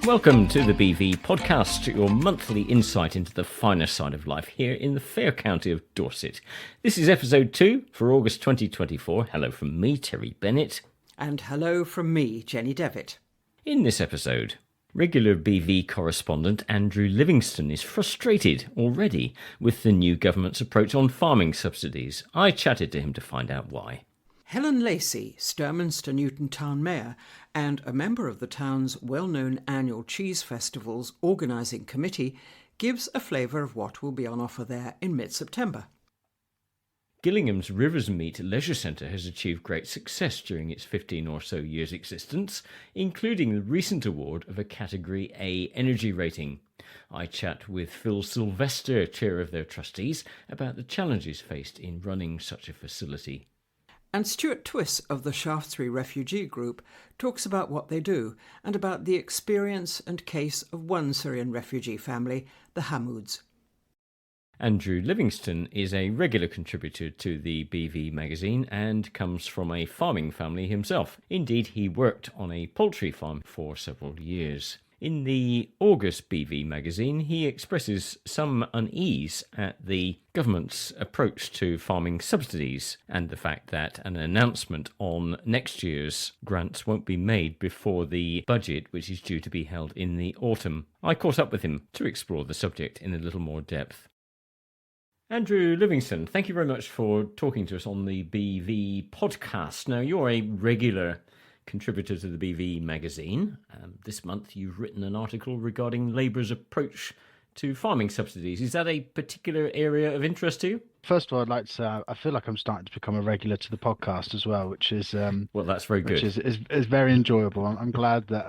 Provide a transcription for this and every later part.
Welcome to the BV Podcast, your monthly insight into the finer side of life here in the fair county of Dorset. This is episode 2 for August 2024. Hello from me, Terry Bennett. And hello from me, Jenny Devitt. In this episode, regular BV correspondent Andrew Livingston is frustrated already with the new government's approach on farming subsidies. I chatted to him to find out why. Helen Lacey, Sturminster Newton Town Mayor and a member of the town's well-known annual Cheese Festival's organising committee, gives a flavour of what will be on offer there in mid-September. Gillingham's Riversemeet leisure centre has achieved great success during its 15 or so years' existence, including the recent award of a Category A energy rating. I chat with Phil Sylvester, chair of their trustees, about the challenges faced in running such a facility. And Stuart Twiss of the Shaftesbury Refugee Group talks about what they do and about the experience and case of one Syrian refugee family, the Hammouds. Andrew Livingston is a regular contributor to the BV magazine and comes from a farming family himself. Indeed, he worked on a poultry farm for several years. In the August BV magazine, he expresses some unease at the government's approach to farming subsidies and the fact that an announcement on next year's grants won't be made before the budget, which is due to be held in the autumn. I caught up with him to explore the subject in a little more depth. Andrew Livingston, thank you very much for talking to us on the BV podcast. Now, you're a regular contributor to the BV magazine. This month you've written an article regarding Labour's approach to farming subsidies. Is that a particular area of interest to you? First of all, I'd like to say I feel like I'm starting to become a regular to the podcast as well, which is well, that's very good. Which is very enjoyable. I'm glad that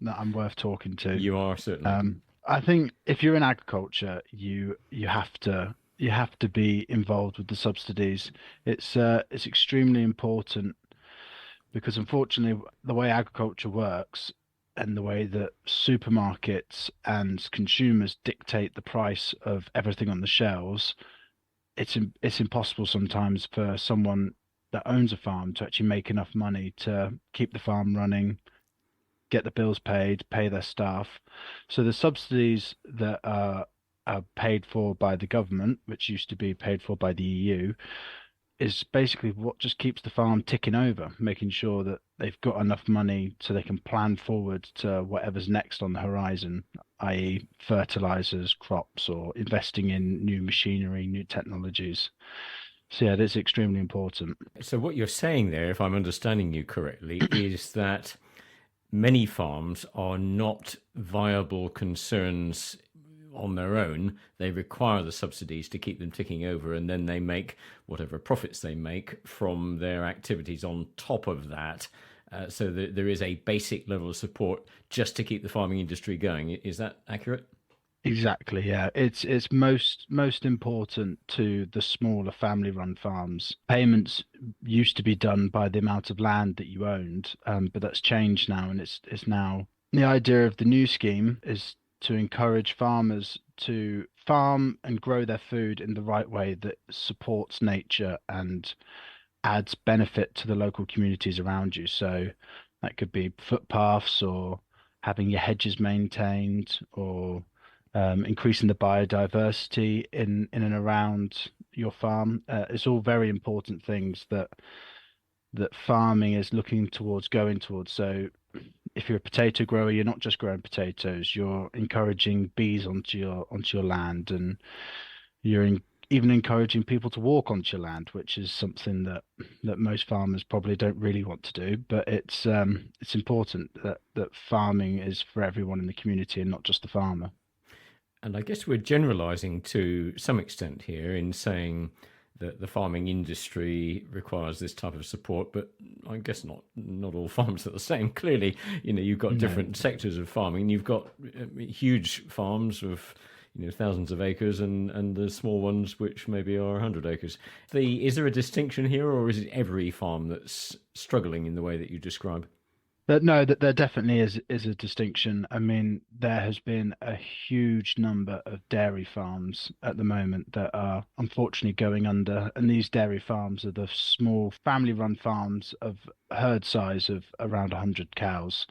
that I'm worth talking to. You are certainly. I think if you're in agriculture, you have to be involved with the subsidies. It's extremely important. Because unfortunately, the way agriculture works and the way that supermarkets and consumers dictate the price of everything on the shelves, it's impossible sometimes for someone that owns a farm to actually make enough money to keep the farm running, get the bills paid, pay their staff. So the subsidies that are paid for by the government, which used to be paid for by the EU, is basically what just keeps the farm ticking over, making sure that they've got enough money so they can plan forward to whatever's next on the horizon, i.e. fertilizers, crops, or investing in new machinery, new technologies. So yeah, that's extremely important. So what you're saying there, if I'm understanding you correctly, is that many farms are not viable concerns on their own. They require the subsidies to keep them ticking over, and then they make whatever profits they make from their activities on top of that. So that there is a basic level of support just to keep the farming industry going. Is that accurate? Exactly, yeah. It's most important to the smaller family-run farms. Payments used to be done by the amount of land that you owned, but that's changed now, and it's now the idea of the new scheme is to encourage farmers to farm and grow their food in the right way that supports nature and adds benefit to the local communities around you. So that could be footpaths or having your hedges maintained or increasing the biodiversity in and around your farm. It's all very important things that farming is looking towards, going towards. So if you're a potato grower, you're not just growing potatoes, you're encouraging bees onto your land, and you're even encouraging people to walk onto your land, which is something that most farmers probably don't really want to do. But it's important that farming is for everyone in the community and not just the farmer. And I guess we're generalizing to some extent here in saying that the farming industry requires this type of support, but I guess not all farms are the same. Clearly, you've got different sectors of farming. You've got huge farms of thousands of acres and the small ones which maybe are 100 acres. Is there a distinction here, or is it every farm that's struggling in the way that you describe? No, that there definitely is a distinction. I mean, there has been a huge number of dairy farms at the moment that are unfortunately going under, and these dairy farms are the small family-run farms of herd size of around 100 cows.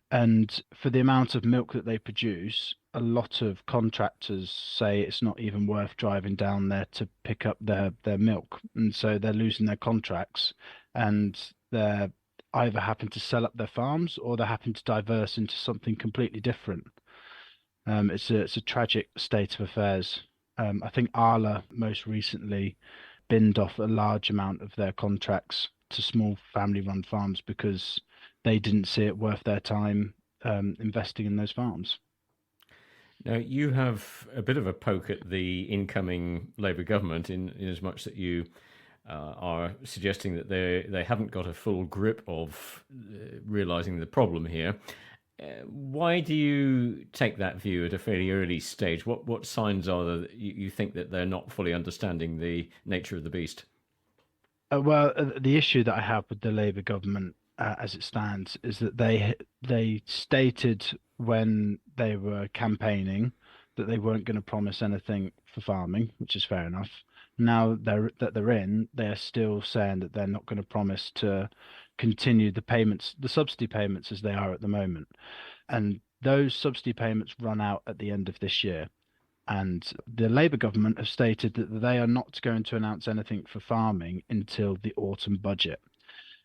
And for the amount of milk that they produce, a lot of contractors say it's not even worth driving down there to pick up their milk. And so they're losing their contracts, and they're either having to sell up their farms or they're having to diverse into something completely different. It's a tragic state of affairs. I think Arla most recently binned off a large amount of their contracts to small family-run farms because they didn't see it worth their time investing in those farms. Now, you have a bit of a poke at the incoming Labour government in as much that you are suggesting that they haven't got a full grip of realising the problem here. Why do you take that view at a fairly early stage? What signs are there that you think that they're not fully understanding the nature of the beast? The issue that I have with the Labour government as it stands is that they stated when they were campaigning that they weren't going to promise anything for farming, which is fair enough. Now they're in, they're still saying that they're not going to promise to continue the payments, the subsidy payments as they are at the moment. And those subsidy payments run out at the end of this year. And the Labour government have stated that they are not going to announce anything for farming until the autumn budget.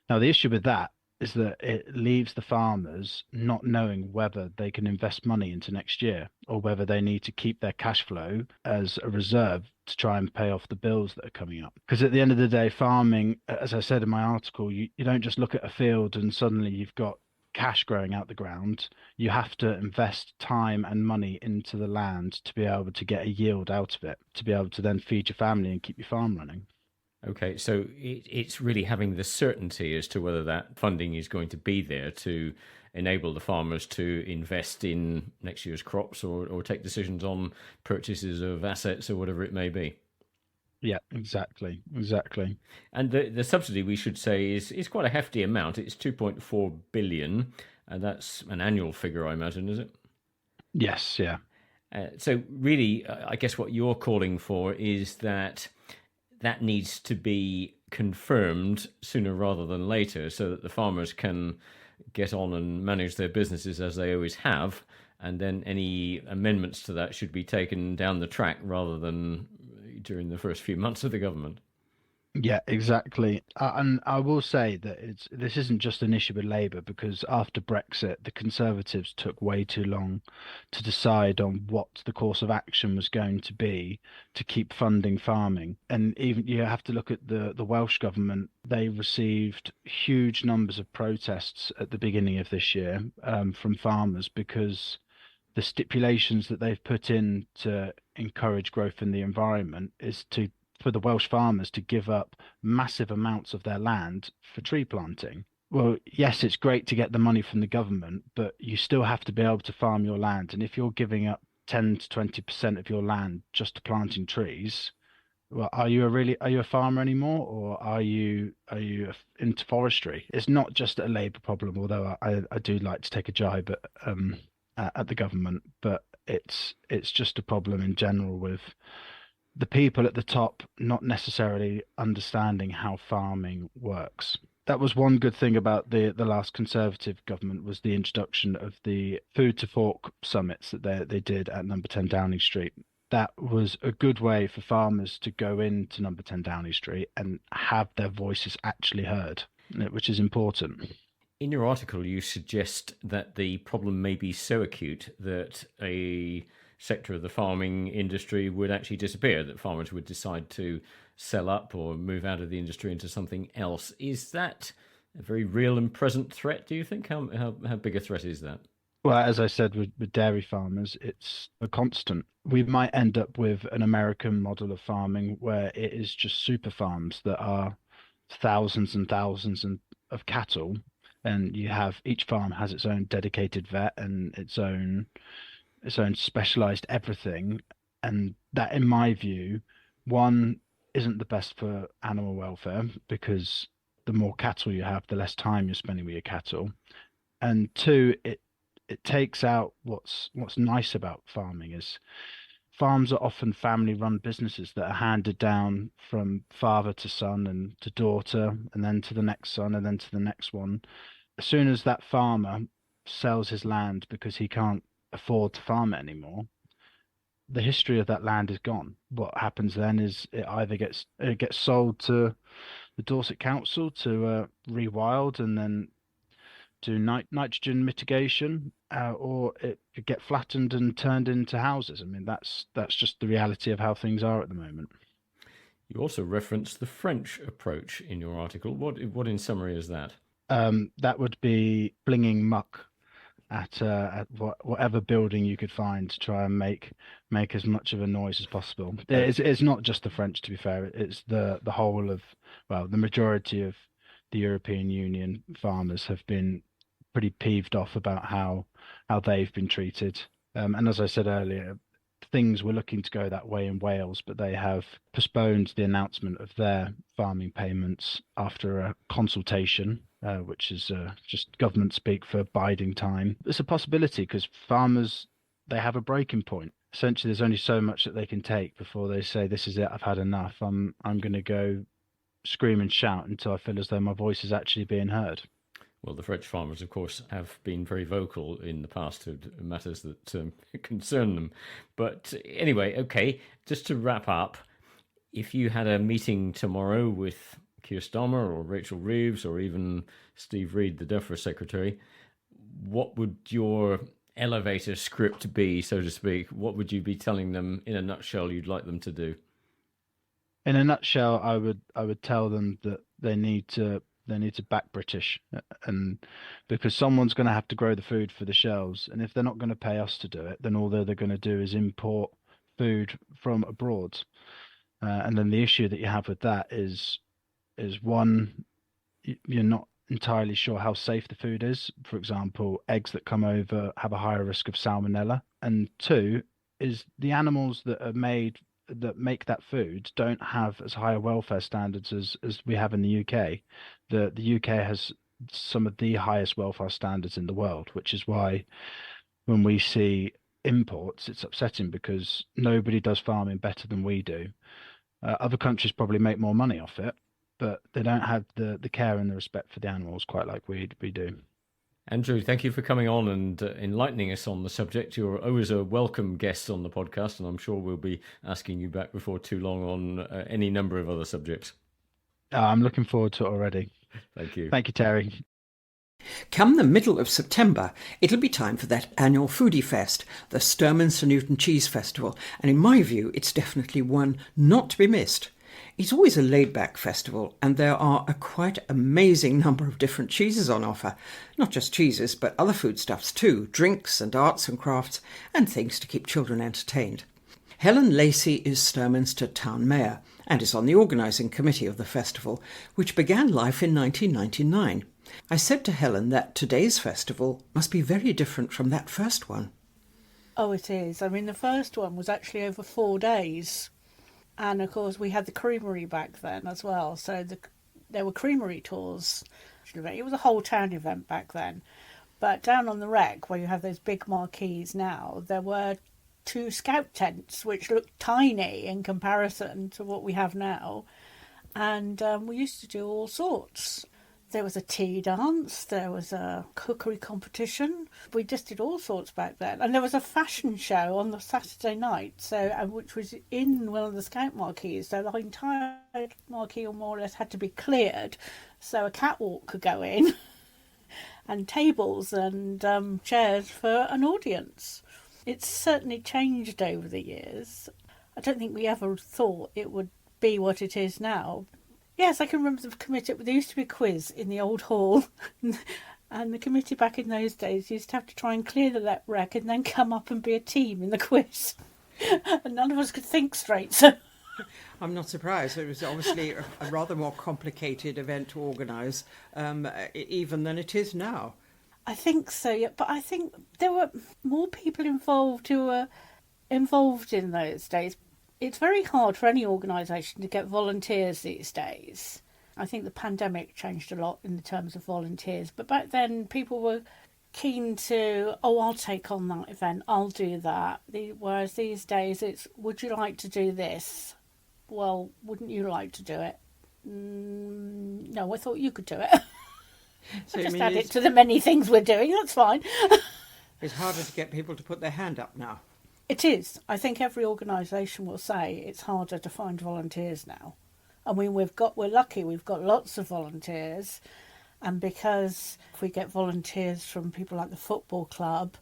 Now, the issue with that is that it leaves the farmers not knowing whether they can invest money into next year or whether they need to keep their cash flow as a reserve to try and pay off the bills that are coming up. Because at the end of the day, farming, as I said in my article, you don't just look at a field and suddenly you've got cash growing out the ground. You have to invest time and money into the land to be able to get a yield out of it, to be able to then feed your family and keep your farm running. Okay, so it's really having the certainty as to whether that funding is going to be there to enable the farmers to invest in next year's crops or take decisions on purchases of assets or whatever it may be. Yeah, exactly. And the subsidy, we should say, is quite a hefty amount. It's 2.4 billion, and that's an annual figure, I imagine, is it? Yes, yeah. So really, I guess what you're calling for is that needs to be confirmed sooner rather than later so that the farmers can get on and manage their businesses as they always have. And then any amendments to that should be taken down the track rather than during the first few months of the government. Yeah, exactly. And I will say that this isn't just an issue with Labour because after Brexit, the Conservatives took way too long to decide on what the course of action was going to be to keep funding farming. And even you have to look at the Welsh government. They received huge numbers of protests at the beginning of this year from farmers because the stipulations that they've put in to encourage growth in the environment is for the Welsh farmers to give up massive amounts of their land for tree planting. Well, yes, it's great to get the money from the government, but you still have to be able to farm your land. And if you're giving up 10 to 20% of your land just to planting trees, well, are you a farmer anymore, or into forestry? It's not just a Labour problem, although I do like to take a jibe at the government, but it's just a problem in general with the people at the top not necessarily understanding how farming works. That was one good thing about the last Conservative government was the introduction of the food to fork summits that they did at Number 10 Downing Street. That was a good way for farmers to go into Number 10 Downing Street and have their voices actually heard, which is important. In your article, you suggest that the problem may be so acute that a sector of the farming industry would actually disappear, that farmers would decide to sell up or move out of the industry into something else. Is that a very real and present threat, do you think? How big a threat is that? Well, as I said, with dairy farmers, it's a constant. We might end up with an American model of farming where it is just super farms that are thousands and thousands of cattle, and you have each farm has its own dedicated vet and its own specialized everything. And that, in my view, one isn't the best for animal welfare because the more cattle you have, the less time you're spending with your cattle. And two, it takes out what's nice about farming is farms are often family run businesses that are handed down from father to son and to daughter and then to the next son and then to the next one. As soon as that farmer sells his land because he can't afford to farm it anymore, the history of that land is gone. What happens then is it gets sold to the Dorset Council to rewild and then do nitrogen mitigation, or it could get flattened and turned into houses. I mean, that's just the reality of how things are at the moment. You also referenced the French approach in your article. What in summary is that? That would be flinging muck at whatever building you could find to try and make as much of a noise as possible. It's not just the French, to be fair. It's the whole of, well, the majority of the European Union farmers have been pretty peeved off about how they've been treated. And as I said earlier, things were looking to go that way in Wales, but they have postponed the announcement of their farming payments after a consultation, which is just government speak for biding time. It's a possibility because farmers, they have a breaking point. Essentially, there's only so much that they can take before they say, "This is it. I've had enough. I'm going to go scream and shout until I feel as though my voice is actually being heard." Well, the French farmers, of course, have been very vocal in the past to matters that concern them. But anyway, okay, just to wrap up, if you had a meeting tomorrow with Keir Starmer or Rachel Reeves or even Steve Reed, the DEFRA secretary, what would your elevator script be, so to speak? What would you be telling them in a nutshell you'd like them to do? In a nutshell, I would tell them that they need to back British, and because someone's going to have to grow the food for the shelves, and if they're not going to pay us to do it, then all they're going to do is import food from abroad. And then the issue that you have with that is one, you're not entirely sure how safe the food is. For example, eggs that come over have a higher risk of salmonella, and two is the animals that make that food don't have as high a welfare standards as we have in the UK. The UK has some of the highest welfare standards in the world, which is why when we see imports, it's upsetting because nobody does farming better than we do. Other countries probably make more money off it, but they don't have the care and the respect for the animals quite like we do. Andrew, thank you for coming on and enlightening us on the subject. You're always a welcome guest on the podcast, and I'm sure we'll be asking you back before too long on any number of other subjects. I'm looking forward to it already. Thank you. Thank you, Terry. Come the middle of September, it'll be time for that annual foodie fest, the Sturminster Newton Cheese Festival, and in my view, it's definitely one not to be missed. It's always a laid-back festival, and there are a quite amazing number of different cheeses on offer. Not just cheeses, but other foodstuffs too, drinks and arts and crafts, and things to keep children entertained. Helen Lacey is Sturminster Town Mayor, and is on the organising committee of the festival, which began life in 1999. I said to Helen that today's festival must be very different from that first one. Oh, it is. I mean, the first one was actually over 4 days. And, of course, we had the creamery back then as well. So there were creamery tours. It was a whole town event back then. But down on the wreck, where you have those big marquees now, there were 2 scout tents, which looked tiny in comparison to what we have now. And we used to do all sorts. There was a tea dance, there was a cookery competition. We just did all sorts back then. And there was a fashion show on the Saturday night, which was in one of the scout marquees. So the entire marquee more or less had to be cleared so a catwalk could go in and tables and chairs for an audience. It's certainly changed over the years. I don't think we ever thought it would be what it is now. Yes, I can remember the committee. There used to be a quiz in the old hall, and the committee back in those days used to have to try and clear the wreck and then come up and be a team in the quiz. And none of us could think straight. So I'm not surprised. It was obviously a rather more complicated event to organise, even than it is now. I think so, yeah. But I think there were more people involved who were involved in those days. It's very hard for any organisation to get volunteers these days. I think the pandemic changed a lot in the terms of volunteers. But back then, people were keen to, I'll take on that event, I'll do that. Whereas these days, it's, would you like to do this? Well, wouldn't you like to do it? No, I thought you could do it. So I'll you just mean add it to the many things we're doing, that's fine. it's harder to get people to put their hand up now. It is. I think every organisation will say it's harder to find volunteers now. I mean, we're lucky, we've got lots of volunteers, and because if we get volunteers from people like the football club,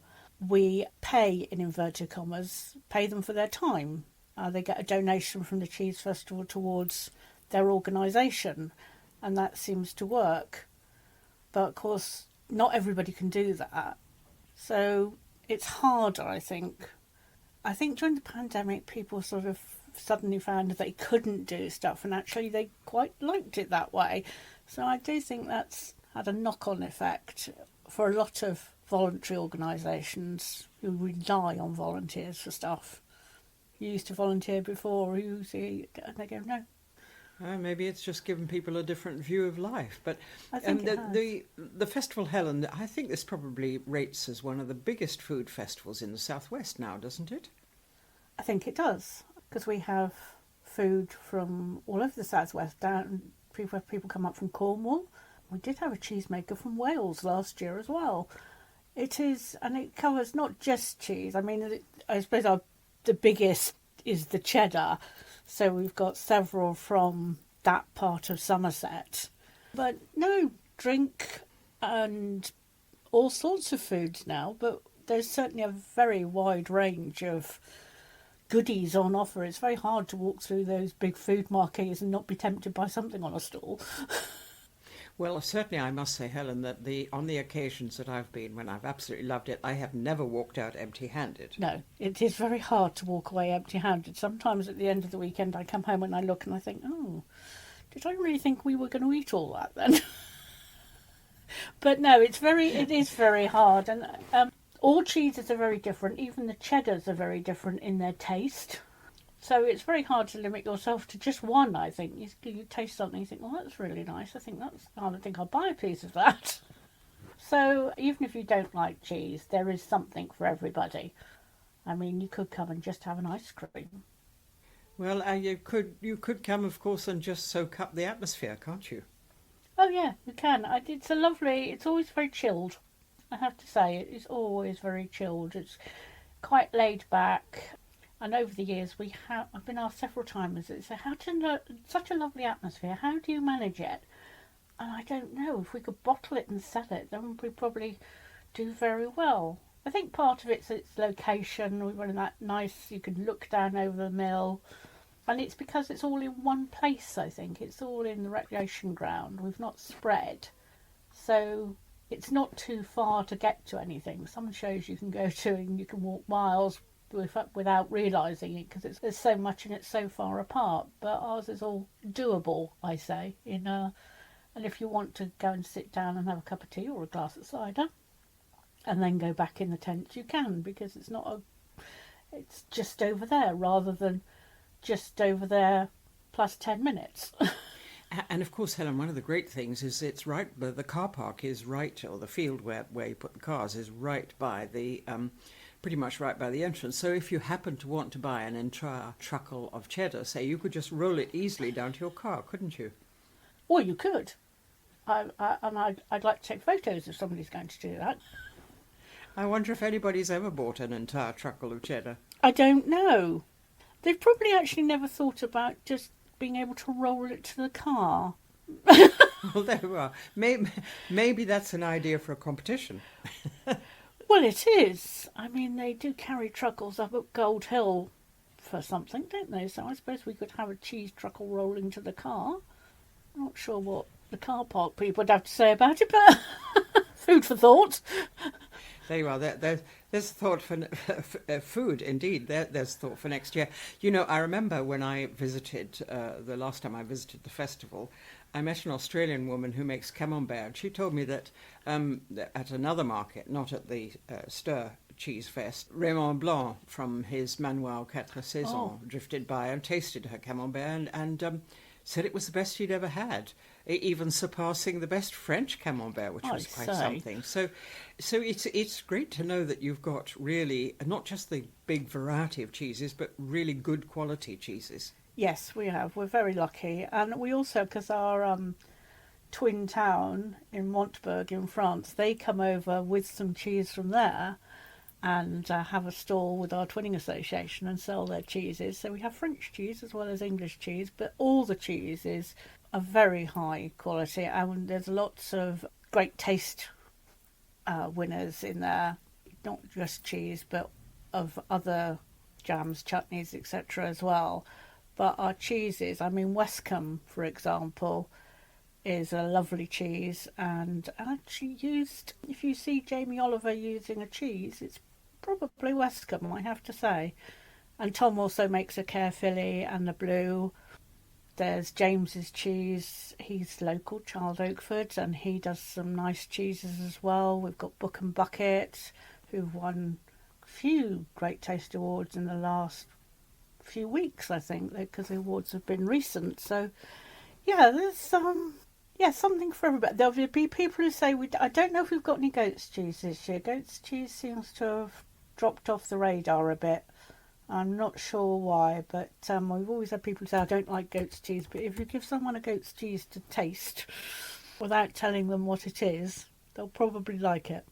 we pay, in inverted commas, pay them for their time. They get a donation from the Cheese Festival towards their organisation, and that seems to work. But of course, not everybody can do that. So it's harder, I think. I think during the pandemic, people sort of suddenly found that they couldn't do stuff, and actually they quite liked it that way. So I do think that's had a knock-on effect for a lot of voluntary organisations who rely on volunteers for stuff. You used to volunteer before, and they go, no. Maybe it's just given people a different view of life. But I think the festival, Helen, I think this probably rates as one of the biggest food festivals in the southwest now, doesn't it? I think it does, because we have food from all over the southwest. People come up from Cornwall. We did have a cheesemaker from Wales last year as well. It is, and it covers not just cheese. I mean, I suppose the biggest is the cheddar. So we've got several from that part of Somerset. But no, drink and all sorts of foods now. But there's certainly a very wide range of goodies on offer. It's very hard to walk through those big food markets and not be tempted by something on a stall. Well, certainly I must say, Helen, that on the occasions that I've been, when I've absolutely loved it, I have never walked out empty-handed. No, it is very hard to walk away empty-handed. Sometimes at the end of the weekend I come home and I look and I think, oh, did I really think we were going to eat all that then? But no, it is very hard. And all cheeses are very different. Even the cheddars are very different in their taste. So it's very hard to limit yourself to just one, I think. You taste something, you think, well, that's really nice. I think I'll buy a piece of that. So even if you don't like cheese, there is something for everybody. I mean, you could come and just have an ice cream. Well, you could come, of course, and just soak up the atmosphere, can't you? Oh, yeah, you can. It's always very chilled. I have to say, it's always very chilled. It's quite laid back. And over the years, I've been asked several times, such a lovely atmosphere, how do you manage it? And I don't know, if we could bottle it and sell it, then we'd probably do very well. I think part of it's its location. We've got that nice, you can look down over the mill. And it's because it's all in one place, I think. It's all in the recreation ground. We've not spread. So it's not too far to get to anything. Some shows you can go to and you can walk miles without realising it, because there's so much and it's so far apart. But ours is all doable, I say. And if you want to go and sit down and have a cup of tea or a glass of cider and then go back in the tent, you can, because it's just over there rather than just over there plus 10 minutes. And of course, Helen, one of the great things is it's right, the car park is right, or the field where you put the cars is right by the pretty much right by the entrance. So if you happen to want to buy an entire truckle of cheddar, say, you could just roll it easily down to your car, couldn't you? Well, you could. I'd like to take photos if somebody's going to do that. I wonder if anybody's ever bought an entire truckle of cheddar. I don't know. They've probably actually never thought about just being able to roll it to the car. Well, there you are. Maybe that's an idea for a competition. Well, it is. I mean, they do carry truckles up at Gold Hill for something, don't they? So I suppose we could have a cheese truckle rolling to the car. I'm not sure what the car park people would have to say about it, but food for thought. There you are. There's thought for food, indeed. There's thought for next year. You know, I remember when I visited, the last time I visited the festival, I met an Australian woman who makes camembert. And she told me that at another market, not at the Stur Cheese Fest, Raymond Blanc from his Manoir Quatre Saisons drifted by and tasted her camembert and said it was the best she'd ever had, even surpassing the best French camembert, which was quite something. So it's great to know that you've got really not just the big variety of cheeses, but really good quality cheeses. Yes, we have. We're very lucky. And we also, because our twin town in Montberg in France, they come over with some cheese from there and have a stall with our twinning association and sell their cheeses. So we have French cheese as well as English cheese, but all the cheeses are very high quality, and there's lots of great taste winners in there, not just cheese but of other jams, chutneys, etc. as well. But our cheeses, I mean, Westcombe, for example, is a lovely cheese, and actually used, if you see Jamie Oliver using a cheese, it's probably Westcombe, I have to say. And Tom also makes a Caerphilly and a blue. There's James's cheese, he's local, Child Oakford, and he does some nice cheeses as well. We've got Book and Bucket, who've won a few Great Taste Awards in the last few weeks, I think, because the awards have been recent. So yeah, there's something for everybody. There'll be people who say, I don't know if we've got any goat's cheese this year. Goat's cheese seems to have dropped off the radar a bit. I'm not sure why, but we've always had people say, I don't like goat's cheese. But if you give someone a goat's cheese to taste without telling them what it is, they'll probably like it.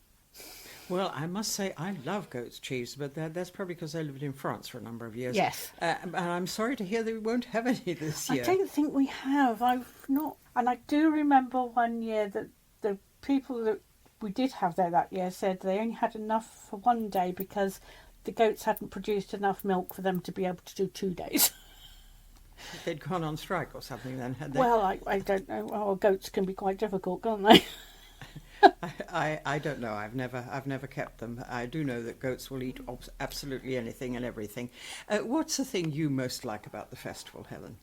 Well, I must say I love goat's cheese, but that's probably because I lived in France for a number of years. Yes. And I'm sorry to hear that we won't have any this year. I don't think we have. I've not. And I do remember one year that the people that we did have there that year said they only had enough for one day because the goats hadn't produced enough milk for them to be able to do 2 days. They'd gone on strike or something then, had they? Well, I don't know. Well, goats can be quite difficult, can't they? I don't know. I've never kept them. I do know that goats will eat absolutely anything and everything. What's the thing you most like about the festival, Helen?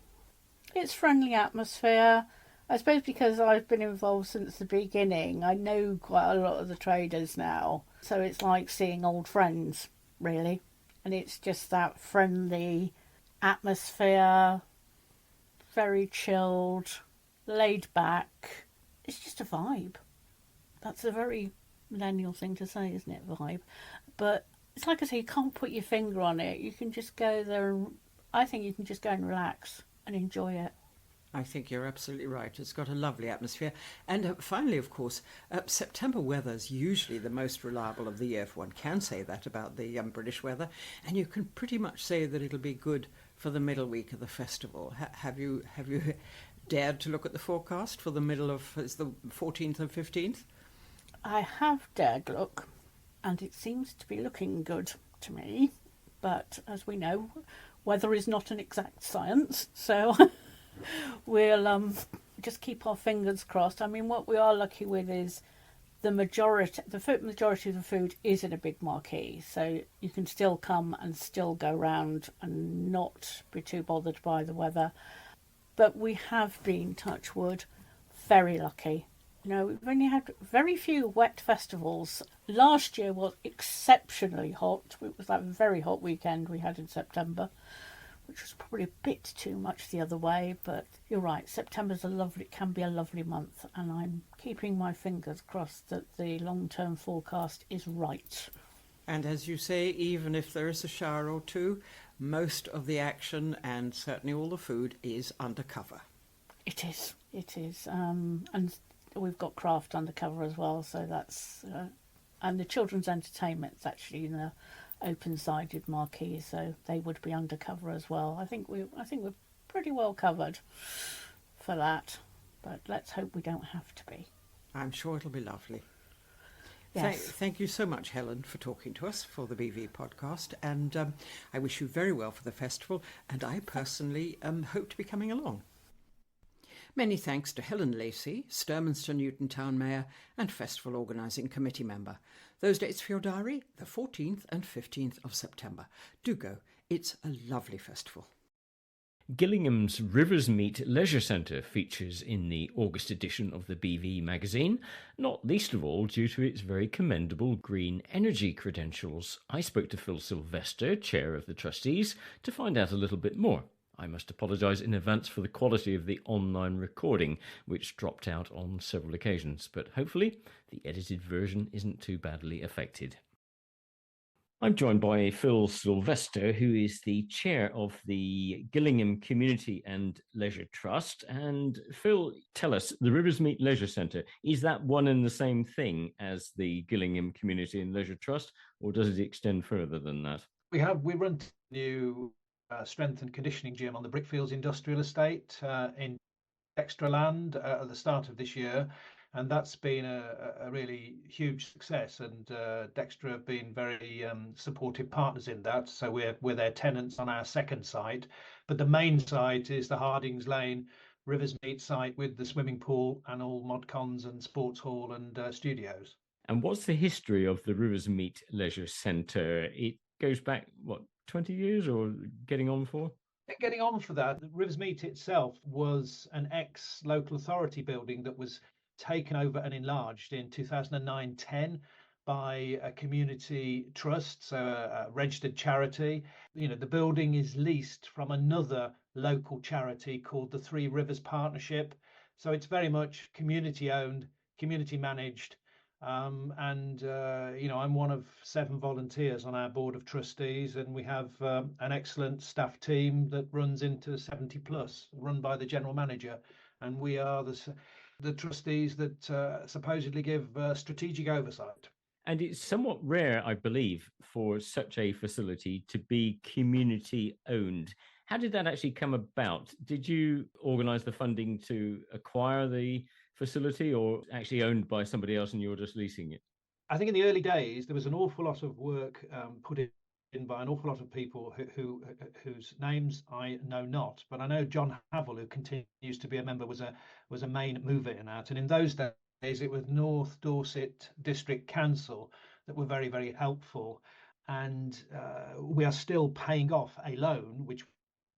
It's friendly atmosphere. I suppose because I've been involved since the beginning, I know quite a lot of the traders now. So it's like seeing old friends, really. And it's just that friendly atmosphere, very chilled, laid back. It's just a vibe. That's a very millennial thing to say, isn't it, vibe? But it's like I say, you can't put your finger on it. You can just go there and I think you can just go and relax and enjoy it. I think you're absolutely right. It's got a lovely atmosphere. And finally, of course, September weather is usually the most reliable of the year, if one can say that about the British weather. And you can pretty much say that it'll be good for the middle week of the festival. Have you dared to look at the forecast for the middle of the 14th and 15th? I have dared look, and it seems to be looking good to me. But as we know, weather is not an exact science, so we'll just keep our fingers crossed. I mean, what we are lucky with is the majority of the food is in a big marquee, so you can still come and still go round and not be too bothered by the weather. But we have been, touch wood, very lucky. You know, we've only had very few wet festivals. Last year was exceptionally hot. It was that very hot weekend we had in September, which was probably a bit too much the other way. But you're right, can be a lovely month, and I'm keeping my fingers crossed that the long-term forecast is right. And as you say, even if there is a shower or two, most of the action and certainly all the food is undercover. It is. And we've got craft undercover as well, so that's and the children's entertainment's actually in the open-sided marquee, so they would be undercover as well. I think we're pretty well covered for that, but let's hope we don't have to be. I'm sure it'll be lovely. Yes. Thank you so much, Helen, for talking to us for the BV podcast, and I wish you very well for the festival, and I personally hope to be coming along. Many thanks to Helen Lacey, Sturminster Newton Town Mayor and Festival Organising Committee Member. Those dates for your diary, the 14th and 15th of September. Do go. It's a lovely festival. Gillingham's Riversmeet Leisure Centre features in the August edition of the BV magazine, not least of all due to its very commendable green energy credentials. I spoke to Phil Sylvester, chair of the trustees, to find out a little bit more. I must apologise in advance for the quality of the online recording, which dropped out on several occasions, but hopefully the edited version isn't too badly affected. I'm joined by Phil Sylvester, who is the chair of the Gillingham Community and Leisure Trust. And Phil, tell us, the Riversmeet Leisure Centre, is that one and the same thing as the Gillingham Community and Leisure Trust, or does it extend further than that? We run a new strength and conditioning gym on the Brickfields Industrial Estate in extra land at the start of this year, and that's been a really huge success. And Dexter have been very supportive partners in that. So we're their tenants on our second site, but the main site is the Hardings Lane Riversmeet site with the swimming pool and all mod cons and sports hall and studios. And what's the history of the Riversmeet Leisure Centre? It goes back, what, 20 years or getting on for? Getting on for that, Riversmeet itself was an ex-local authority building that was taken over and enlarged in 2009-10 by a community trust, so a registered charity. You know, the building is leased from another local charity called the Three Rivers Partnership. So it's very much community owned, community managed. I'm one of 7 volunteers on our board of trustees, and we have an excellent staff team that runs into 70 plus, run by the general manager, and we are the trustees that supposedly give strategic oversight. And it's somewhat rare, I believe, for such a facility to be community owned. How did that actually come about? Did you organise the funding to acquire the facility, or actually owned by somebody else and you're just leasing it? I think in the early days there was an awful lot of work put in by an awful lot of people whose names I know not, but I know John Havel, who continues to be a member, was a main mover in that. And in those days it was North Dorset District Council that were very, very helpful, and we are still paying off a loan which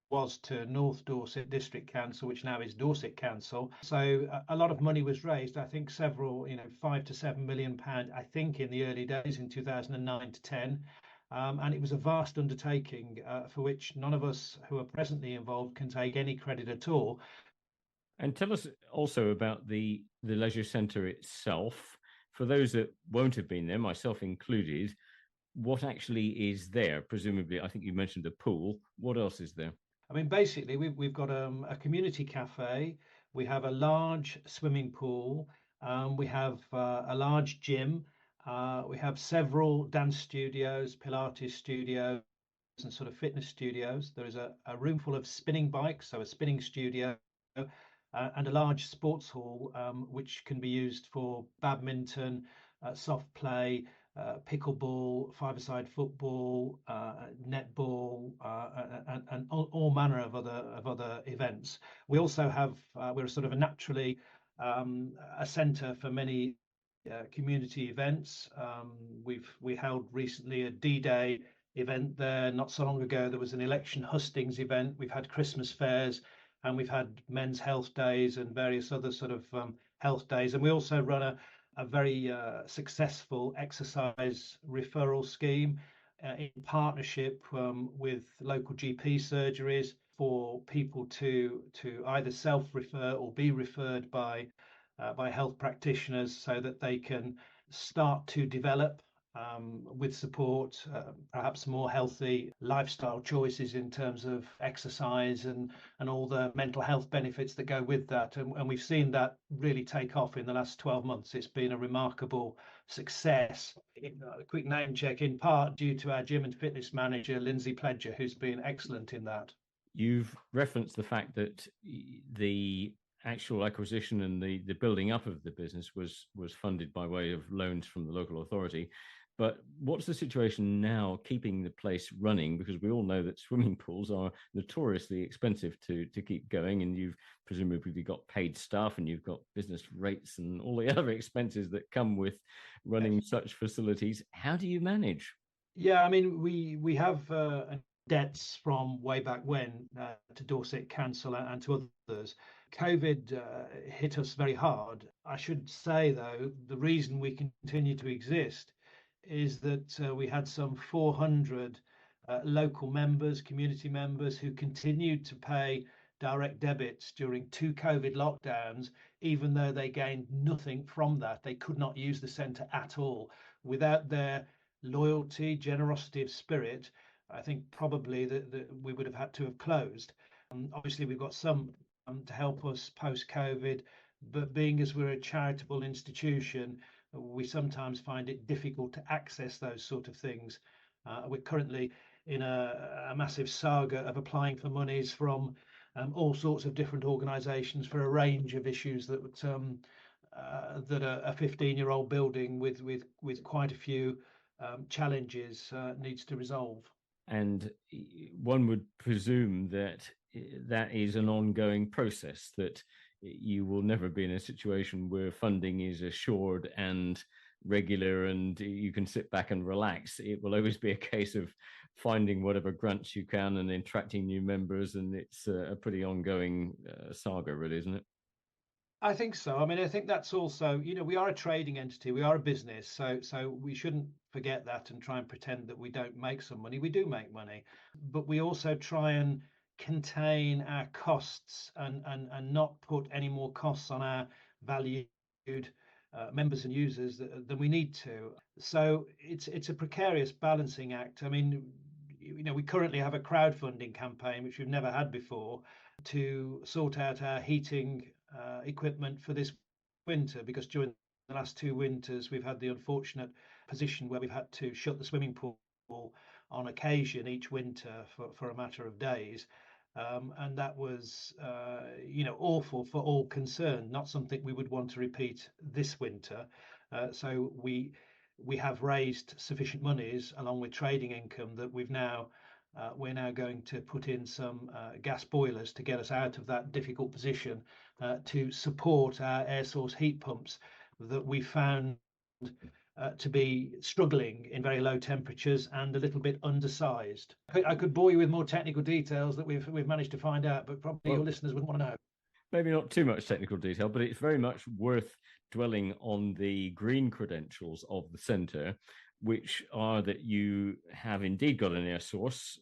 was to North Dorset District Council, which now is Dorset Council. So a lot of money was raised. I think several, £5 to £7 million, I think, in the early days in 2009-10. And it was a vast undertaking for which none of us who are presently involved can take any credit at all. And tell us also about the leisure centre itself. For those that won't have been there, myself included, what actually is there? Presumably, I think you mentioned a pool. What else is there? I mean, basically, we've got a community cafe. We have a large swimming pool. We have a large gym. We have several dance studios, Pilates studios, and sort of fitness studios. There is a room full of spinning bikes, so a spinning studio, and a large sports hall, which can be used for badminton, soft play, pickleball, five-a-side football, netball, and all manner of other events. We also have we're sort of a naturally a centre for many community events. We held recently a D-Day event there. Not so long ago there was an election hustings event. We've had Christmas fairs, and we've had men's health days and various other sort of health days. And we also run a very successful exercise referral scheme in partnership with local GP surgeries for people to either self-refer or be referred by health practitioners, so that they can start to develop with support, perhaps more healthy lifestyle choices in terms of exercise and all the mental health benefits that go with that. And we've seen that really take off in the last 12 months. It's been a remarkable success. A quick name check, in part due to our gym and fitness manager, Lindsay Pledger, who's been excellent in that. You've referenced the fact that the actual acquisition and the building up of the business was funded by way of loans from the local authority. But what's the situation now keeping the place running? Because we all know that swimming pools are notoriously expensive to keep going, and you've presumably got paid staff and you've got business rates and all the other expenses that come with running such facilities. How do you manage? Yeah, I mean, we have debts from way back when to Dorset Council and to others. COVID hit us very hard. I should say, though, the reason we continue to exist is that we had some 400 local members, community members, who continued to pay direct debits during 2 COVID lockdowns, even though they gained nothing from that. They could not use the centre at all. Without their loyalty, generosity of spirit, I think probably that we would have had to have closed. Obviously, we've got some to help us post-COVID, but being as we're a charitable institution, we sometimes find it difficult to access those sort of things. We're currently in a massive saga of applying for monies from all sorts of different organisations for a range of issues that that a 15-year-old building with quite a few challenges needs to resolve. And one would presume that that is an ongoing process, that you will never be in a situation where funding is assured and regular and you can sit back and relax. It will always be a case of finding whatever grants you can and attracting new members, and it's a pretty ongoing saga, really, isn't it? I think so. I mean, I think that's also, we are a trading entity, we are a business, so we shouldn't forget that and try and pretend that we don't make some money. We do make money, but we also try and contain our costs and not put any more costs on our valued members and users than we need to. So it's a precarious balancing act. I mean, we currently have a crowdfunding campaign, which we've never had before, to sort out our heating equipment for this winter, because during the last 2 winters we've had the unfortunate position where we've had to shut the swimming pool on occasion each winter for a matter of days. And that was awful for all concerned, not something we would want to repeat this winter. So we have raised sufficient monies along with trading income that we're now going to put in some gas boilers to get us out of that difficult position, to support our air source heat pumps that we found to be struggling in very low temperatures and a little bit undersized. I could bore you with more technical details that we've managed to find out, but probably your listeners wouldn't want to know. Maybe not too much technical detail, but it's very much worth dwelling on the green credentials of the centre, which are that you have indeed got an air source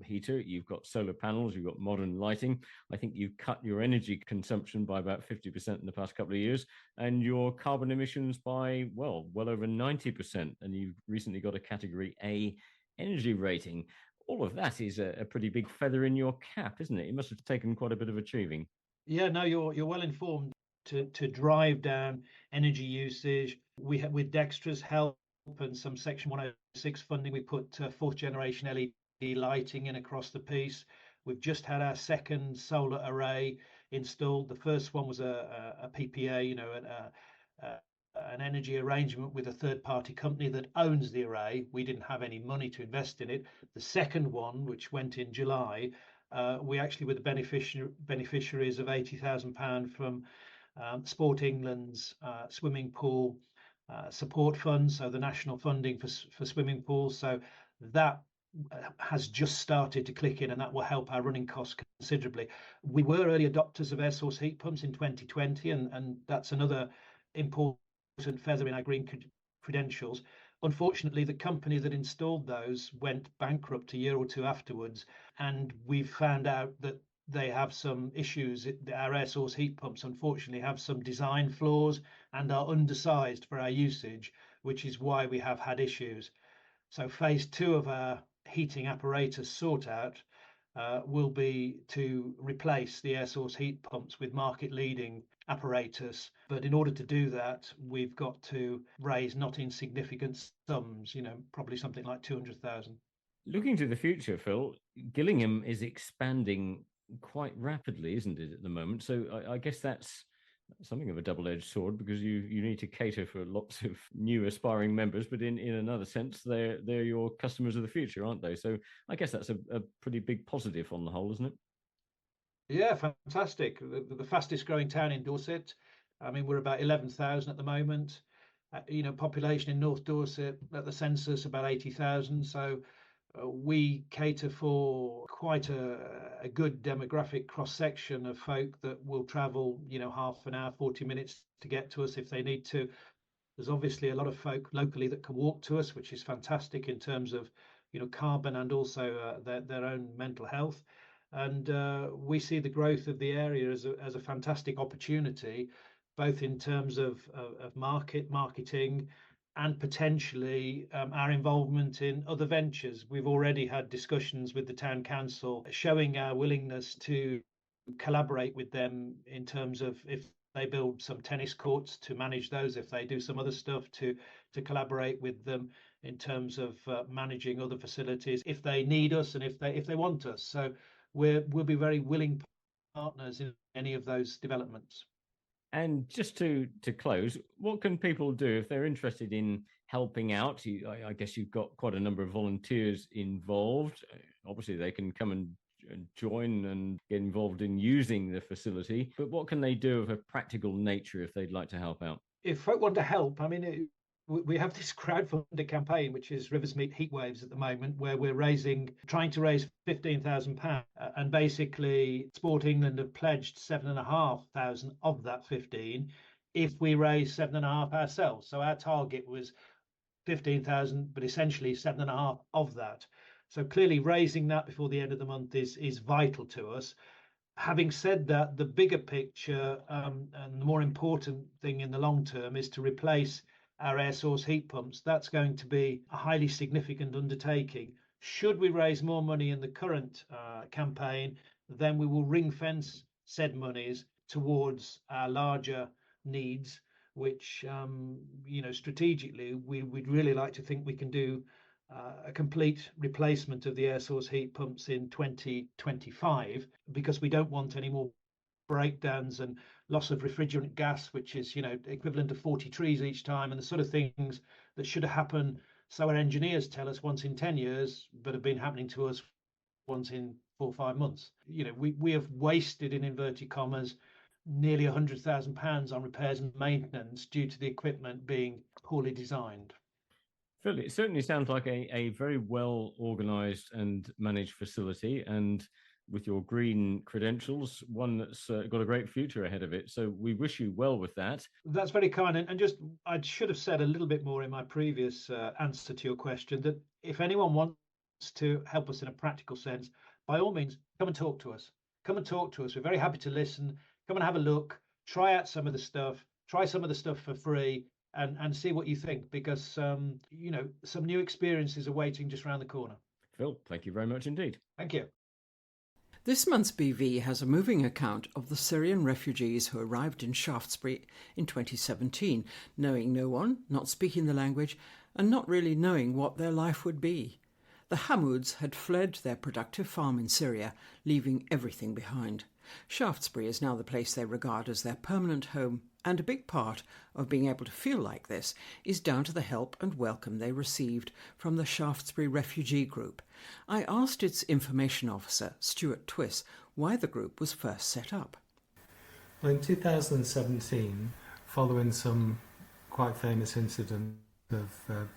heater, you've got solar panels, you've got modern lighting. I think you've cut your energy consumption by about 50% in the past couple of years, and your carbon emissions by, well over 90%. And you've recently got a Category A energy rating. All of that is a pretty big feather in your cap, isn't it? It must have taken quite a bit of achieving. Yeah, no, you're well informed. To drive down energy usage, we have, with Dextra's help and some Section 106 funding, we put fourth generation LED lighting in across the piece. We've just had our second solar array installed. The first one was a PPA, an energy arrangement with a third-party company that owns the array. We didn't have any money to invest in it. The second one, which went in July, we actually were the beneficiaries of £80,000 from Sport England's swimming pool support fund, so the national funding for swimming pools. So that has just started to click in, and that will help our running costs considerably. We were early adopters of air source heat pumps in 2020, and that's another important feather in our green credentials. Unfortunately, the company that installed those went bankrupt a year or two afterwards, and we've found out that they have some issues. Our air source heat pumps, unfortunately, have some design flaws and are undersized for our usage, which is why we have had issues. So phase 2 of our heating apparatus sort out will be to replace the air source heat pumps with market leading apparatus. But in order to do that, we've got to raise not insignificant sums, probably something like 200,000. Looking to the future, Phil, Gillingham is expanding quite rapidly, isn't it, at the moment? So I guess that's something of a double-edged sword, because you need to cater for lots of new aspiring members, but in another sense, they're your customers of the future, aren't they? So I guess that's a pretty big positive on the whole, isn't it? Yeah, fantastic. The fastest growing town in Dorset. I mean, we're about 11,000 at the moment. Population in North Dorset at the census about 80,000. So we cater for quite a good demographic cross section of folk that will travel, half an hour, 40 minutes to get to us if they need to. There's obviously a lot of folk locally that can walk to us, which is fantastic in terms of, carbon and also their own mental health. And we see the growth of the area as a fantastic opportunity, both in terms of marketing and potentially our involvement in other ventures. We've already had discussions with the town council showing our willingness to collaborate with them in terms of if they build some tennis courts to manage those, if they do some other stuff to collaborate with them in terms of managing other facilities, if they need us and if they want us. So we'll be very willing partners in any of those developments. And just to close, what can people do if they're interested in helping out? I guess you've got quite a number of volunteers involved. Obviously, they can come and join and get involved in using the facility. But what can they do of a practical nature if they'd like to help out? If folk want to help, I mean, we have this crowdfunding campaign, which is Riversmeet Heatwaves at the moment, where we're trying to raise £15,000, and basically Sport England have pledged 7,500 of that 15 if we raise 7,500 ourselves. So our target was 15,000, but essentially 7,500 of that. So clearly raising that before the end of the month is vital to us. Having said that, the bigger picture and the more important thing in the long term is to replace our air source heat pumps. That's going to be a highly significant undertaking. Should we raise more money in the current campaign, then we will ring fence said monies towards our larger needs, which strategically we'd really like to think we can do a complete replacement of the air source heat pumps in 2025, because we don't want any more breakdowns and loss of refrigerant gas, which is equivalent to 40 trees each time, and the sort of things that should happen, so our engineers tell us, once in 10 years, but have been happening to us once in 4 or 5 months. We have wasted, in inverted commas, nearly £100,000 on repairs and maintenance due to the equipment being poorly designed. Phil, it certainly sounds like a very well organised and managed facility, and with your green credentials, one that's got a great future ahead of it. So we wish you well with that. That's very kind. And just, I should have said a little bit more in my previous answer to your question, that if anyone wants to help us in a practical sense, by all means, come and talk to us. Come and talk to us. We're very happy to listen. Come and have a look. Try out some of the stuff. Try some of the stuff for free. And see what you think, because some new experiences are waiting just around the corner. Phil, thank you very much indeed. Thank you. This month's BV has a moving account of the Syrian refugees who arrived in Shaftesbury in 2017, knowing no one, not speaking the language, and not really knowing what their life would be. The Hammouds had fled their productive farm in Syria, leaving everything behind. Shaftesbury is now the place they regard as their permanent home, and a big part of being able to feel like this is down to the help and welcome they received from the Shaftesbury Refugee Group. I asked its information officer, Stuart Twiss, why the group was first set up. Well, in 2017, following some quite famous incidents of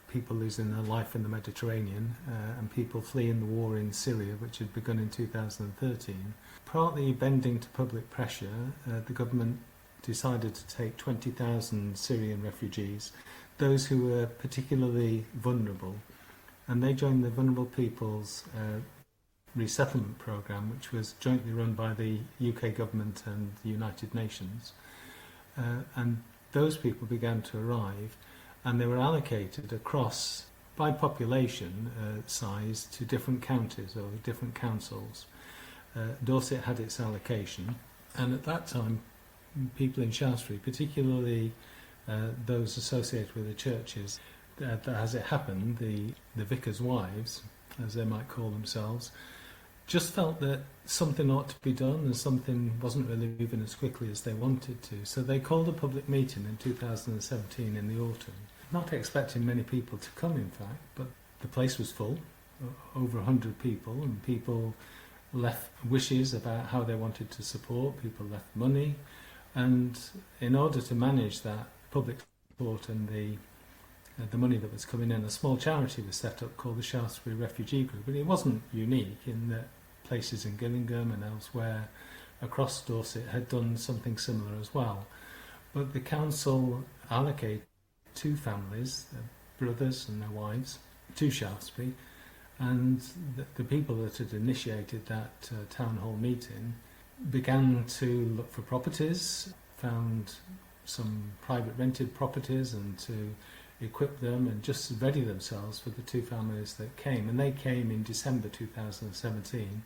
people losing their life in the Mediterranean and people fleeing the war in Syria, which had begun in 2013, partly bending to public pressure, the government decided to take 20,000 Syrian refugees, those who were particularly vulnerable, and they joined the Vulnerable Peoples Resettlement Programme, which was jointly run by the UK government and the United Nations. And those people began to arrive, and they were allocated across, by population size, to different counties or different councils. Dorset had its allocation, and at that time people in Shaftesbury, particularly those associated with the churches, as it happened, the vicars' wives, as they might call themselves, just felt that something ought to be done and something wasn't really moving as quickly as they wanted to. So they called a public meeting in 2017 in the autumn, not expecting many people to come, in fact, but the place was full, over 100 people, and people left wishes about how they wanted to support, people left money, and in order to manage that public support and the money that was coming in, a small charity was set up called the Shaftesbury Refugee Group, and it wasn't unique in that places in Gillingham and elsewhere across Dorset had done something similar as well. But the council allocated 2 families, brothers and their wives, to Shaftesbury, and the people that had initiated that town hall meeting began to look for properties, found some private rented properties, and to equip them and just ready themselves for the two families that came. And they came in December 2017.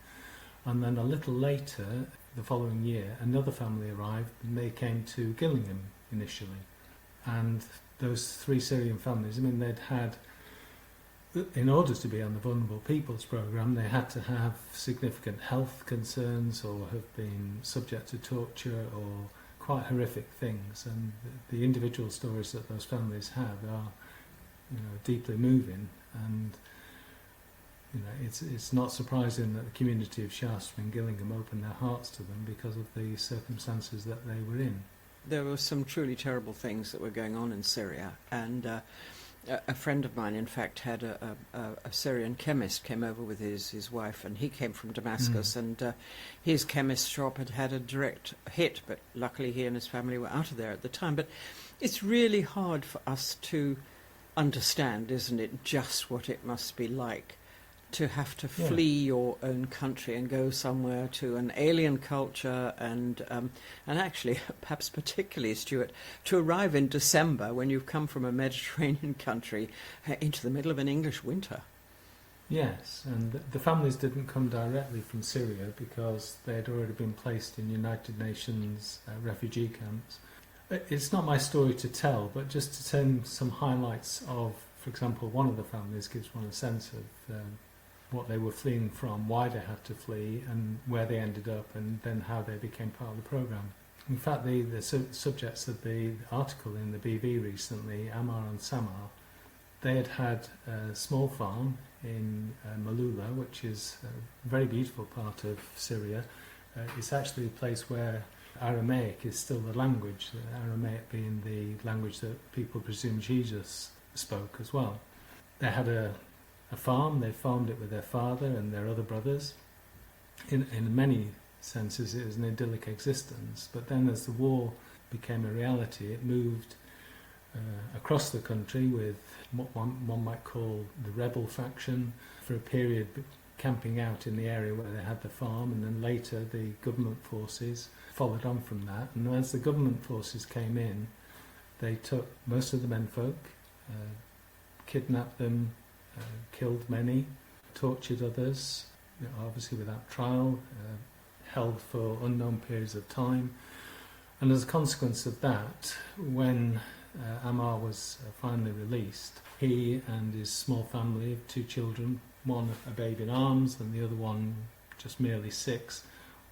And then a little later, the following year, another family arrived and they came to Gillingham initially. And those three Syrian families, I mean, they'd had, in order to be on the Vulnerable Peoples Programme, they had to have significant health concerns or have been subject to torture or quite horrific things. And the individual stories that those families have are, deeply moving. And it's not surprising that the community of Shaftesbury and Gillingham opened their hearts to them because of the circumstances that they were in. There were some truly terrible things that were going on in Syria, and a friend of mine, in fact, had a Syrian chemist came over with his wife, and he came from Damascus, and his chemist shop had a direct hit, but luckily he and his family were out of there at the time. But it's really hard for us to understand, isn't it, just what it must be like to have to flee your own country and go somewhere to an alien culture, and actually, perhaps particularly, Stuart, to arrive in December when you've come from a Mediterranean country into the middle of an English winter. Yes, and the families didn't come directly from Syria because they had already been placed in United Nations refugee camps. It's not my story to tell, but just to tell some highlights of, for example, one of the families gives one a sense of what they were fleeing from, why they had to flee, and where they ended up, and then how they became part of the programme. In fact, the subjects of the article in the BV recently, Ammar and Samar, they had a small farm in Malula, which is a very beautiful part of Syria. It's actually a place where Aramaic is still the language, Aramaic being the language that people presume Jesus spoke as well. They had a farm, they farmed it with their father and their other brothers. In many senses it was an idyllic existence, but then as the war became a reality, it moved across the country with what one might call the rebel faction for a period, camping out in the area where they had the farm, and then later the government forces followed on from that. And as the government forces came in, they took most of the menfolk, kidnapped them, killed many, tortured others, obviously without trial, held for unknown periods of time. And as a consequence of that, when Ammar was finally released, he and his small family of two children, one a baby in arms and the other one just merely 6,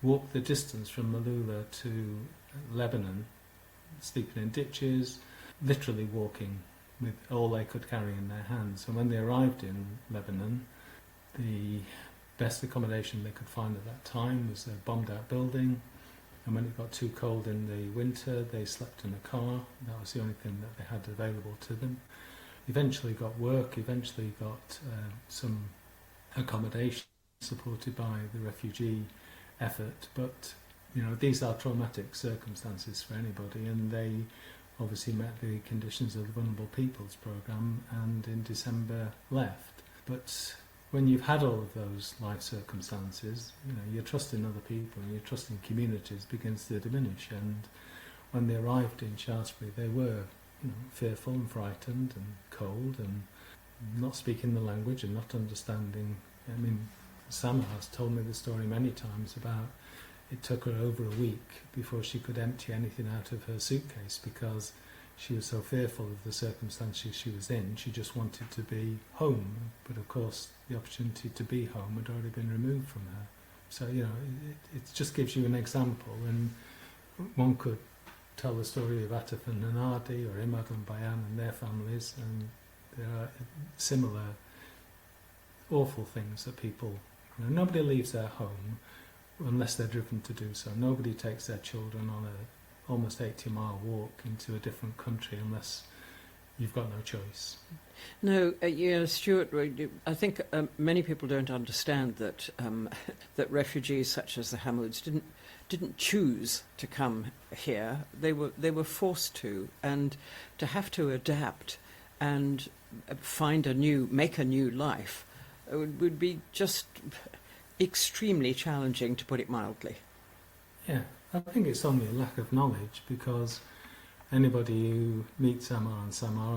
walked the distance from Malula to Lebanon, sleeping in ditches, literally walking with all they could carry in their hands. And when they arrived in Lebanon, the best accommodation they could find at that time was a bombed-out building, and when it got too cold in the winter, they slept in a car. That was the only thing that they had available to them. Eventually got work, eventually got some accommodation supported by the refugee effort, but these are traumatic circumstances for anybody, and they obviously met the conditions of the Vulnerable Peoples Programme and in December left. But when you've had all of those life circumstances, your trust in other people and your trust in communities begins to diminish. And when they arrived in Shaftesbury, they were fearful and frightened and cold and not speaking the language and not understanding. I mean, Sam has told me the story many times about it took her over a week before she could empty anything out of her suitcase because she was so fearful of the circumstances she was in. She just wanted to be home, but of course the opportunity to be home had already been removed from her. So, it just gives you an example, and one could tell the story of Atif and Nanadi or Imad and Bayan and their families, and there are similar awful things that people, nobody leaves their home unless they're driven to do so. Nobody takes their children on a almost 80-mile walk into a different country unless you've got no choice. No, Stuart, I think many people don't understand that that refugees such as the Hammouds didn't choose to come here. They were forced to, and to have to adapt and make a new life would be just extremely challenging, to put it mildly. Yeah, I think it's only a lack of knowledge because anybody who meets Samar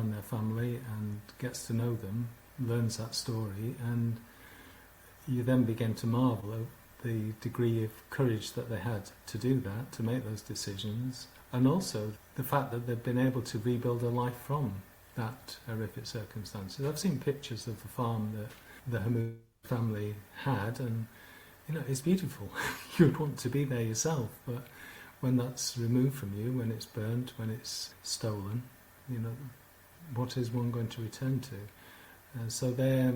and their family and gets to know them learns that story, and you then begin to marvel at the degree of courage that they had to do that, to make those decisions, and also the fact that they've been able to rebuild a life from that horrific circumstances. I've seen pictures of the farm that the Hammouds family had, and it's beautiful. You'd want to be there yourself, but when that's removed from you, when it's burnt, when it's stolen, what is one going to return to? So their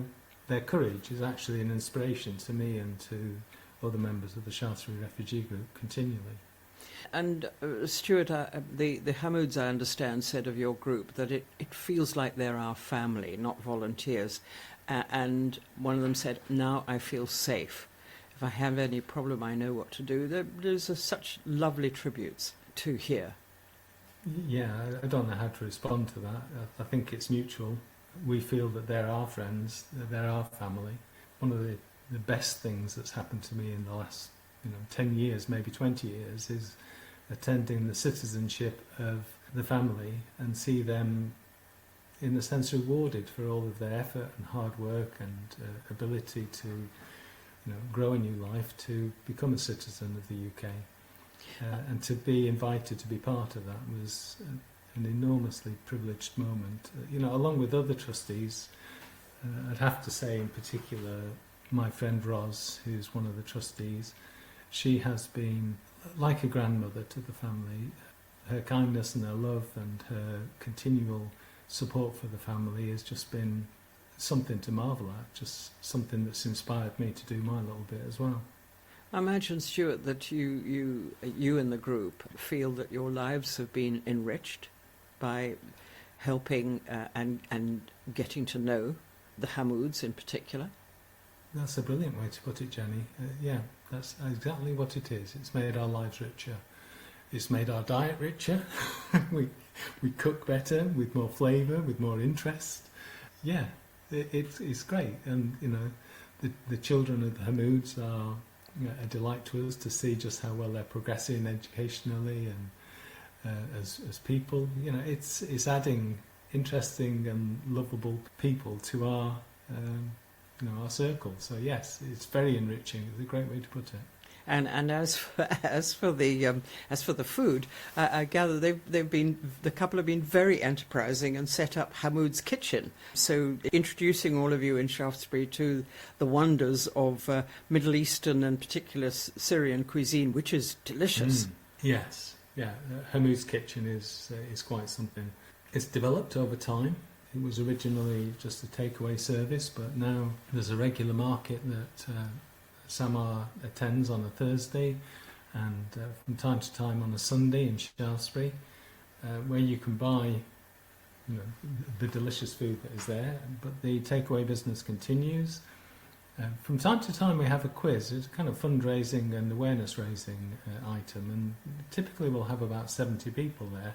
courage is actually an inspiration to me and to other members of the Shaftesbury Refugee Group continually. And Stuart, the Hammouds, I understand, said of your group that it feels like they're our family, not volunteers. And one of them said, now I feel safe. If I have any problem, I know what to do. There's such lovely tributes to hear. Yeah, I don't know how to respond to that. I think it's mutual. We feel that they're our friends, that they're our family. One of the best things that's happened to me in the last 10 years, maybe 20 years, is attending the citizenship of the family and see them, in a sense, rewarded for all of their effort and hard work and ability to grow a new life, to become a citizen of the UK. And to be invited to be part of that was an enormously privileged moment. Along with other trustees, I'd have to say in particular, my friend Ros, who's one of the trustees, she has been like a grandmother to the family. Her kindness and her love and her continual support for the family has just been something to marvel at, just something that's inspired me to do my little bit as well. I imagine, Stuart, that you and the group feel that your lives have been enriched by helping and getting to know the Hammouds in particular. That's a brilliant way to put it, Jenny. Yeah, that's exactly what it is. It's made our lives richer. It's made our diet richer. we cook better, with more flavour, with more interest. Yeah, it's great. And, the children of the Hammouds are a delight to us to see just how well they're progressing educationally and as people. It's adding interesting and lovable people to our circle. So yes, it's very enriching. It's a great way to put it. And as for the food, I gather the couple have been very enterprising and set up Hammouds Kitchen. So introducing all of you in Shaftesbury to the wonders of Middle Eastern and particular Syrian cuisine, which is delicious. Yes, yeah. Hammouds Kitchen is quite something. It's developed over time. It was originally just a takeaway service, but now there's a regular market that Samar attends on a Thursday and from time to time on a Sunday in Shaftesbury, where you can buy the delicious food that is there, but the takeaway business continues. From time to time we have a quiz. It's a kind of fundraising and awareness raising item, and typically we'll have about 70 people there,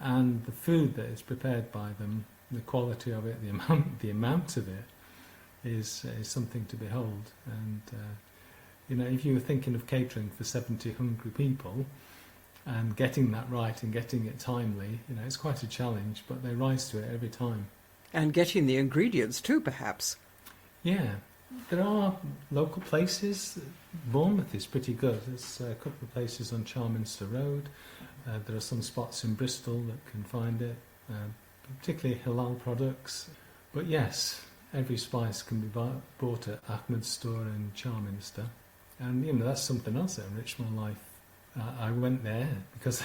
and the food that is prepared by them, the quality of it, the amount of it, is something to behold. And if you were thinking of catering for 70 hungry people and getting that right and getting it timely, it's quite a challenge, but they rise to it every time. And getting the ingredients too, perhaps. Yeah, there are local places. Bournemouth is pretty good. There's a couple of places on Sturminster Road. There are some spots in Bristol that can find it, particularly halal products. But yes, every spice can be bought at Hammouds store in Sturminster, and that's something else that enriched my life. I went there because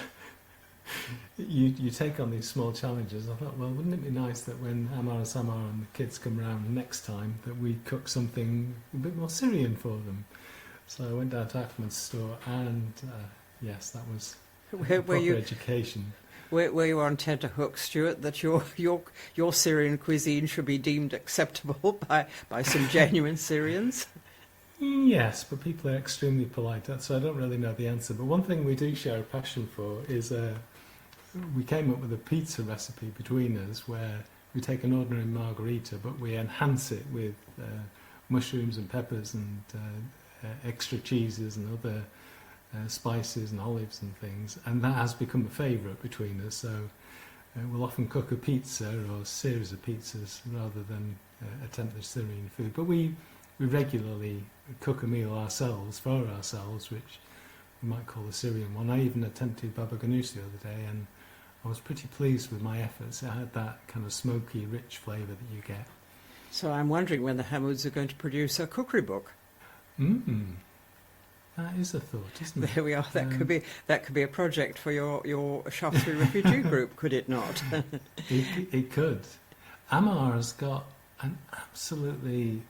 you take on these small challenges. I thought, well, wouldn't it be nice that when Amar and Samar and the kids come round next time that we cook something a bit more Syrian for them? So I went down to Hammouds store, and yes, that was proper education. Were you on tenterhooks, Stuart, that your Syrian cuisine should be deemed acceptable by some genuine Syrians? Yes, but people are extremely polite, so I don't really know the answer. But one thing we do share a passion for is we came up with a pizza recipe between us where we take an ordinary margherita, but we enhance it with mushrooms and peppers and extra cheeses and other spices and olives and things, and that has become a favourite between us. So we'll often cook a pizza or a series of pizzas rather than attempt the Syrian food. But we regularly cook a meal ourselves, for ourselves, which we might call the Syrian one. I even attempted baba ganoush the other day, and I was pretty pleased with my efforts. It had that kind of smoky, rich flavour that you get. So I'm wondering when the Hammouds are going to produce a cookery book. That is a thought, isn't it? There we are. That could be a project for your Shaftesbury Refugee Group, could it not? It could. Amar has got an absolutely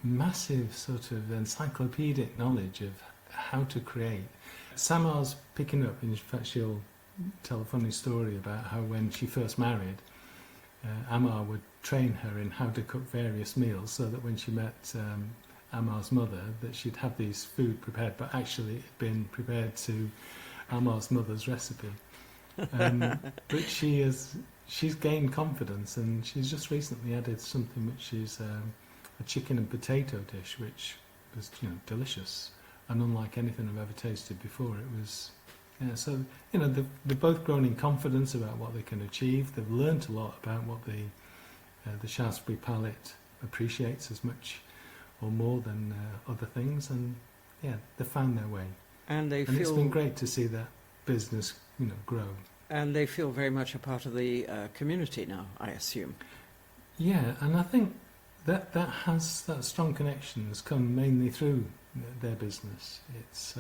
massive sort of encyclopedic knowledge of how to create. Samar's picking up, in fact she'll tell a funny story about how when she first married, Amar would train her in how to cook various meals so that when she met Amar's mother, that she'd have these food prepared, but actually it had been prepared to Amar's mother's recipe. But she's gained confidence, and she's just recently added something which is a chicken and potato dish, which was delicious and unlike anything I've ever tasted before. It was so they've both grown in confidence about what they can achieve. They've learnt a lot about what the Shaftesbury palate appreciates as much or more than other things, and they found their way. And it's been great to see that business grow. And they feel very much a part of the community now, I assume. Yeah, and I think that strong connection has come mainly through their business. It's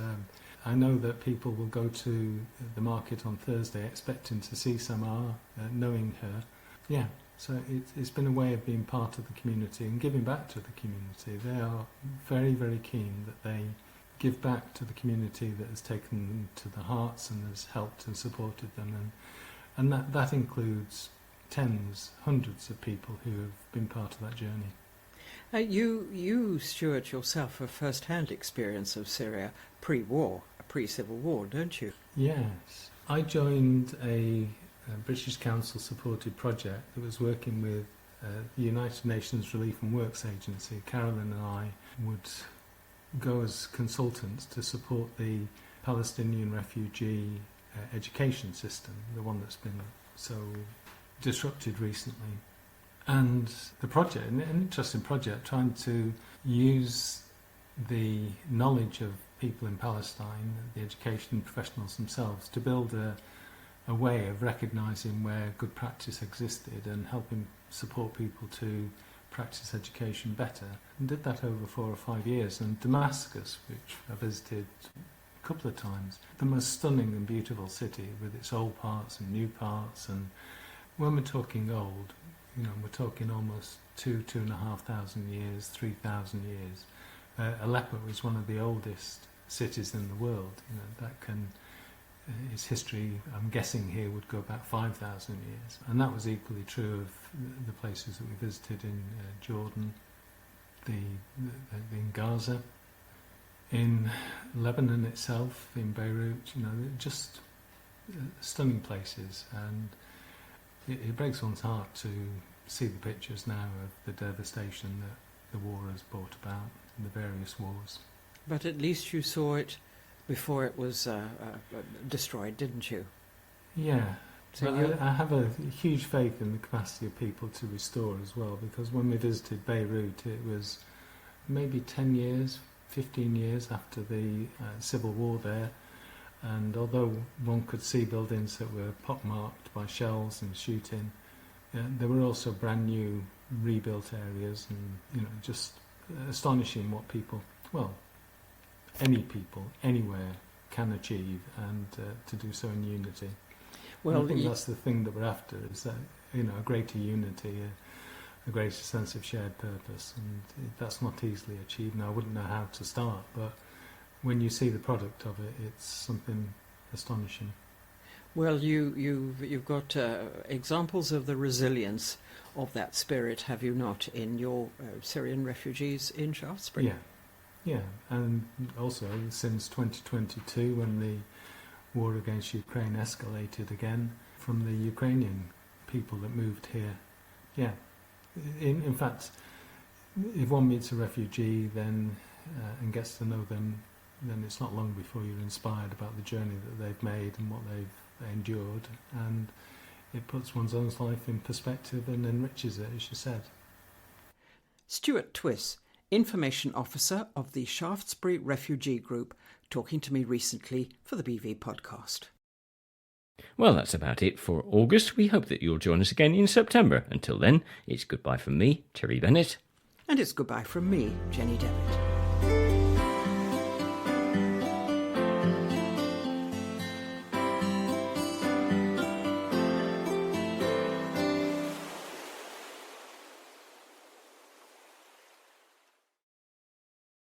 I know that people will go to the market on Thursday expecting to see Samar, knowing her. Yeah. So it's been a way of being part of the community and giving back to the community. They are very, very keen that they give back to the community that has taken them to the hearts and has helped and supported them. And that includes tens, hundreds of people who have been part of that journey. You, Stuart, yourself have first-hand experience of Syria pre-war, pre-Civil War, don't you? Yes. I joined a British Council-supported project that was working with the United Nations Relief and Works Agency. Carolyn and I would go as consultants to support the Palestinian refugee education system, the one that's been so disrupted recently. And the project, an interesting project, trying to use the knowledge of people in Palestine, the education professionals themselves, to build a way of recognising where good practice existed and helping support people to practice education better. And did that over 4 or 5 years. And Damascus, which I visited a couple of times, the most stunning and beautiful city with its old parts and new parts. And when we're talking old, we're talking almost 2,500 years, 3,000 years. Aleppo is one of the oldest cities in the world. That can... its history, I'm guessing here, would go back 5,000 years. And that was equally true of the places that we visited in Jordan, in Gaza, in Lebanon itself, in Beirut, just stunning places. And it breaks one's heart to see the pictures now of the devastation that the war has brought about, the various wars. But at least you saw it before it was destroyed, didn't you? Yeah. So I have a huge faith in the capacity of people to restore as well, because when we visited Beirut, it was maybe 10 years, 15 years after the civil war there, and although one could see buildings that were pockmarked by shells and shooting, there were also brand new rebuilt areas, and just astonishing what people, any people, anywhere can achieve, and to do so in unity. Well, I think that's the thing that we're after, is that, a greater unity, a greater sense of shared purpose, and that's not easily achieved. Now, I wouldn't know how to start, but when you see the product of it, it's something astonishing. Well, you've got examples of the resilience of that spirit, have you not, in your Syrian refugees in Shaftesbury? Yeah, and also since 2022, when the war against Ukraine escalated again, from the Ukrainian people that moved here. Yeah, in fact, if one meets a refugee then and gets to know them then it's not long before you're inspired about the journey that they've made and what they've endured, and it puts one's own life in perspective and enriches it, as you said. Stuart Twiss, Information Officer of the Shaftesbury Refugee Group, talking to me recently for the BV podcast. Well, that's about it for August. We hope that you'll join us again in September. Until then, it's goodbye from me, Terry Bennett. And it's goodbye from me, Jenny Devitt.